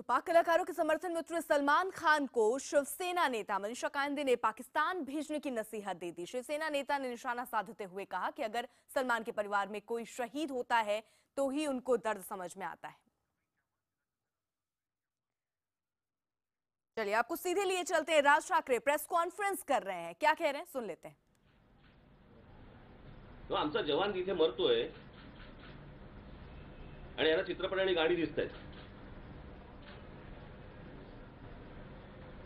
पाक कलाकारों के समर्थन में उतरे सलमान खान को शिवसेना नेता मनीषा कायंदे ने पाकिस्तान भेजने की नसीहत दे दी। शिवसेना नेता ने निशाना साधते हुए कहा कि अगर सलमान के परिवार में कोई शहीद होता है तो ही उनको दर्द समझ में आता है। चलिए आपको सीधे लिए चलते हैं। राज ठाकरे प्रेस कॉन्फ्रेंस कर रहे हैं, क्या कह रहे हैं सुन लेते हैं। तो आमचा जवान तिथे मरतोय आणि याला चित्रपट आणि गाणी दिसतायत।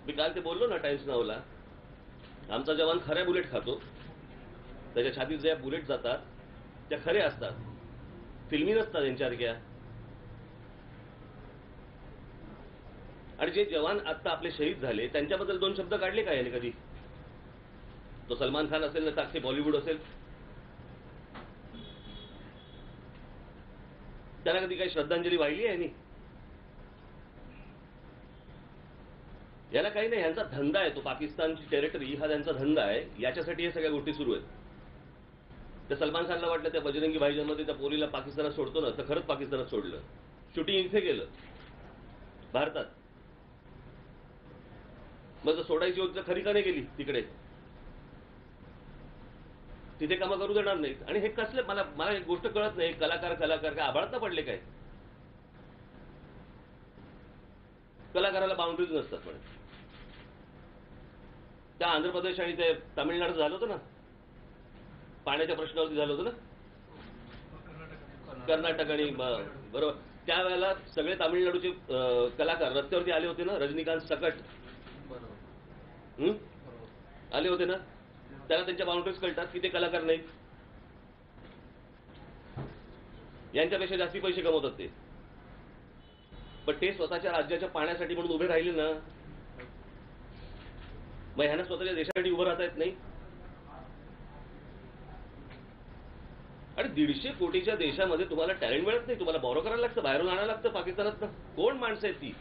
मी काल ते बोललो ना टाइम्स नावला, आमचा जवान खऱ्या बुलेट खातो, त्याच्या छातीत ज्या बुलेट जातात त्या खरे असतात, फिल्मी नसतात यांच्यासारख्या। आणि जे जवान आता आपले शहीद झाले त्यांच्याबद्दल दोन शब्द काढले का याने कधी? तो सलमान खान असेल ना तर अख्खे बॉलिवूड असेल, त्याला कधी काही श्रद्धांजली वाहिली आहे यांनी? याला काही नाही, यांचा धंदा आहे तो पाकिस्तानची टेरिटरी हा त्यांचा धंदा आहे, याच्यासाठी हे सगळ्या गोष्टी सुरू आहेत। त्या सलमान खानला वाटलं त्या बजरंगी भाईजानमध्ये त्या पोरीला पाकिस्तानात सोडतो ना, तर खरंच पाकिस्तानात सोडलं, शूटिंग इथे केलं भारतात। मग सोडायची होती तर खरी का नाही गेली तिकडे? तिथे कामं करू देणार नाहीत। आणि हे कसले, मला एक गोष्ट कळत नाही, कलाकार काय आभाळात पडले काय? कलाकाराला बाउंड्रीज नसतात। पण त्या आंध्र प्रदेश आणि ते तामिळनाडू झालं होतं ना, पाण्याच्या प्रश्नावरती झालं होतं ना, कर्नाटक आणि बरोबर, त्यावेळेला सगळे तामिळनाडूचे कलाकार रस्त्यावरती आले होते ना, रजनीकांत सकट आले होते ना, त्याला त्यांच्या बाउंड्रीज कळतात की ते कलाकार नाहीत, यांच्यापेक्षा जास्ती पैसे कमवतात ते। पण ते स्वतःच्या राज्याच्या पाण्यासाठी म्हणून उभे राहिले ना, मग ह्यांना स्वतःच्या देशासाठी उभं राहता येत नाही? आणि 150 कोटीच्या देशामध्ये तुम्हाला टॅलेंट मिळत नाही, तुम्हाला बॉरो करायला लागतं, बाहेरून आणायला लागतं पाकिस्तानात। कोण माणसं आहेत ती?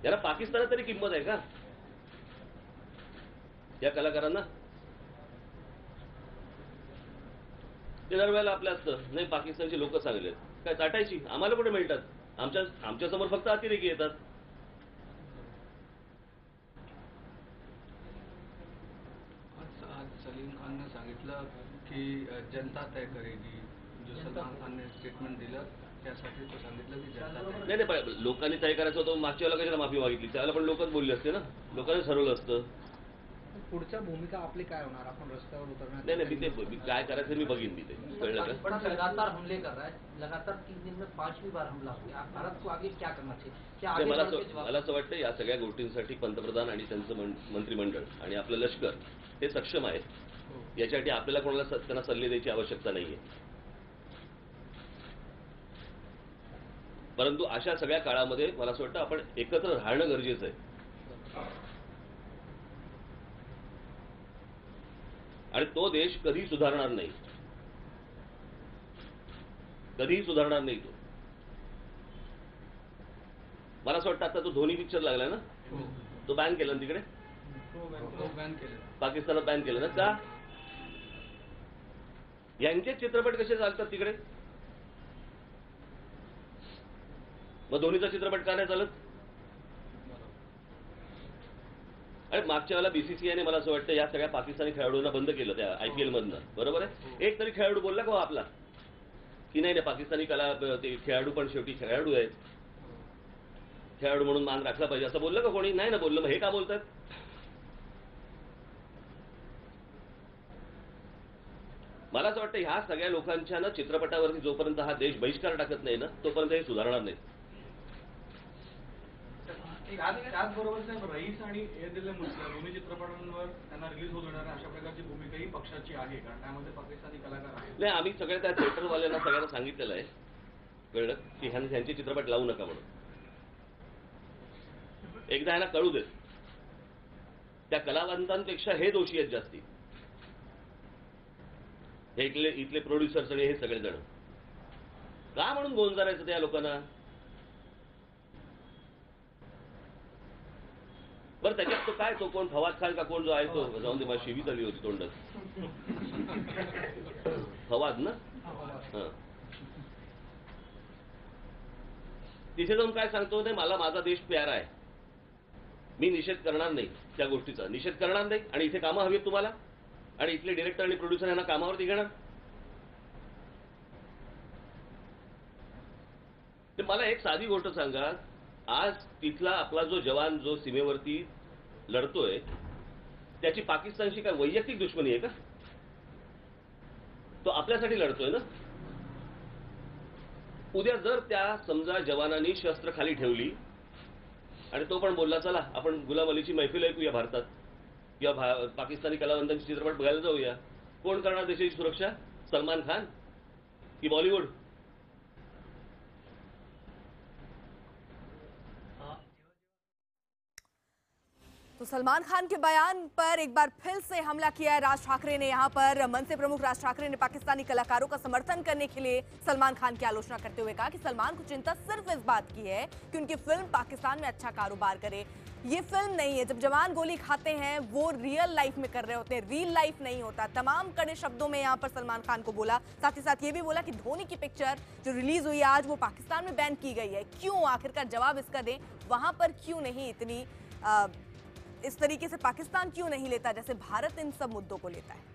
याला पाकिस्तानात तरी किंमत आहे का या कलाकारांना? ते दरवेळेला आपलं असतं, नाही पाकिस्तानचे लोक चांगले आहेत, काय चाटायची? आम्हाला कुठे मिळतात? आमच्या समोर फक्त अतिरेकी येतात। आज सलीम खान ने सांगितलं की जनता तय करेगी, जो सलमान खान ने स्टेटमेंट दिलं त्यासाठी तो सांगितलं की जनता तय। नाही, लोकांनी तय करायचं होतं, मागच्या वेळेला कशाला माफी मागितली? त्यावेळेला पण लोकच बोलले असते ना, लोकांनी ठरवलं असतं। पुढच्या भूमिका आपली काय होणार? आपण रस्त्यावर उतरणार? नाही, मी काय करायचं मी बघीन, मी ते कळलं का? पण लगातार हमले कर रहा है, लगातार 3 दिन में 5वीं बार हमला हो गया। भारत को आगे क्या करना चाहिए? क्या आगे मला असं वाटतं या सगळ्या गोष्टींसाठी पंतप्रधान आणि त्यांचं मंत्रिमंडळ आणि आपलं लष्कर हे सक्षम आहे, याच्यासाठी आपल्याला कोणाला त्यांना सल्ले द्यायची आवश्यकता नाहीये। परंतु अशा सगळ्या काळामध्ये मला असं वाटतं आपण एकत्र राहणं गरजेचं आहे। आणि तो देश कधी सुधारणार नाही, कधीही सुधारणार नाही तो। मला असं वाटतं आता तो धोनी पिक्चर लागलाय ना, तो बॅन केला ना तिकडे, पाकिस्तानात बॅन केलं ना, का? यांचे चित्रपट कसे चालतात तिकडे? मग धोनीचा चित्रपट का नाही चालत? अरे मागच्या वेळेला बीसीसीआयने मला असं वाटतं या सगळ्या पाकिस्तानी खेळाडूंना बंद केलं त्या IPL मधनं, बरोबर आहे? एक तरी खेळाडू बोलला का आपला की नाही पाकिस्तानी ते खेळाडू पण शेवटी खेळाडू आहेत, खेळाडू म्हणून मान राखला पाहिजे असं बोललं का कोणी? नाही ना बोललं। मग हे का बोलतात? मला असं वाटतं ह्या सगळ्या लोकांच्या ना चित्रपटावरती जोपर्यंत हा देश बहिष्कार टाकत नाही ना, तोपर्यंत हे सुधारणार नाही। त्याचबरोबर साहेब, रईस आणि ए दिल मुस्लिम दोन्ही चित्रपटांवर त्यांना रिलीज होत होणार अशा प्रकारची भूमिकाही पक्षाची आहे, कारण त्यामध्ये पाकिस्तानी कलाकार आहेत। नाही, आम्ही सगळ्या त्या थिएटरवाल्यांना सगळ्यांना सांगितलेलं आहे, कळलं की ह्यांचे चित्रपट लावू नका म्हणून। एकदा ह्यांना कळू देत, त्या कलावंतांपेक्षा हे दोषी आहेत जास्ती, हे इथले प्रोड्युसर्स आणि हे सगळे जण। का म्हणून गोंजारायचं त्या लोकांना? बरं त्याच्यात तो काय, तो कोण फवाद खान का कोण जो आहे तो, जाऊन दे, माझी शिवी झाली होती तोंडात, फवाद ना, तिथे जाऊन काय सांगतो नाही मला माझा देश प्यारा आहे, मी निषेध करणार नाही, त्या गोष्टीचा निषेध करणार नाही, आणि इथे कामं हवी तुम्हाला, आणि इथले डिरेक्टर आणि प्रोड्युसर यांना कामावरती घेणार. तर मला एक साधी गोष्ट सांगा, आज तिथला आपला जो जवान जो सीमेवरती लढतोय त्याची पाकिस्तानशी काय वैयक्तिक दुश्मनी आहे का? तो आपल्यासाठी लढतोय ना. उद्या जर त्या समजा जवानांनी शस्त्र खाली ठेवली आणि तो पण बोलला चला आपण गुलाम अलीची मैफिल ऐकूया भारतात किंवा पाकिस्तानी कलावंतांचे चित्रपट बघायला जाऊया, कोण करणार देशाची सुरक्षा? सलमान खान की बॉलिवूड? तो सलमान खान के बयान पर एक बार फिर से हमला किया है राज ठाकरे ने। यहां पर मनसे प्रमुख राज ठाकरे ने पाकिस्तानी कलाकारों का समर्थन करने के लिए सलमान खान की आलोचना करते हुए कहा कि सलमान को चिंता सिर्फ इस बात की है कि उनकी फिल्म पाकिस्तान में अच्छा कारोबार करे। ये फिल्म नहीं है, जब जवान गोली खाते हैं वो रियल लाइफ में कर रहे होते हैं, रियल लाइफ नहीं होता। तमाम कड़े शब्दों में यहाँ पर सलमान खान को बोला। साथ ही साथ ये भी बोला कि धोनी की पिक्चर जो रिलीज हुई आज वो पाकिस्तान में बैन की गई है, क्यों? आखिरकार जवाब इसका दें, वहां पर क्यों नहीं इतनी इस तरीके से पाकिस्तान क्यों नहीं लेता जैसे भारत इन सब मुद्दों को लेता है।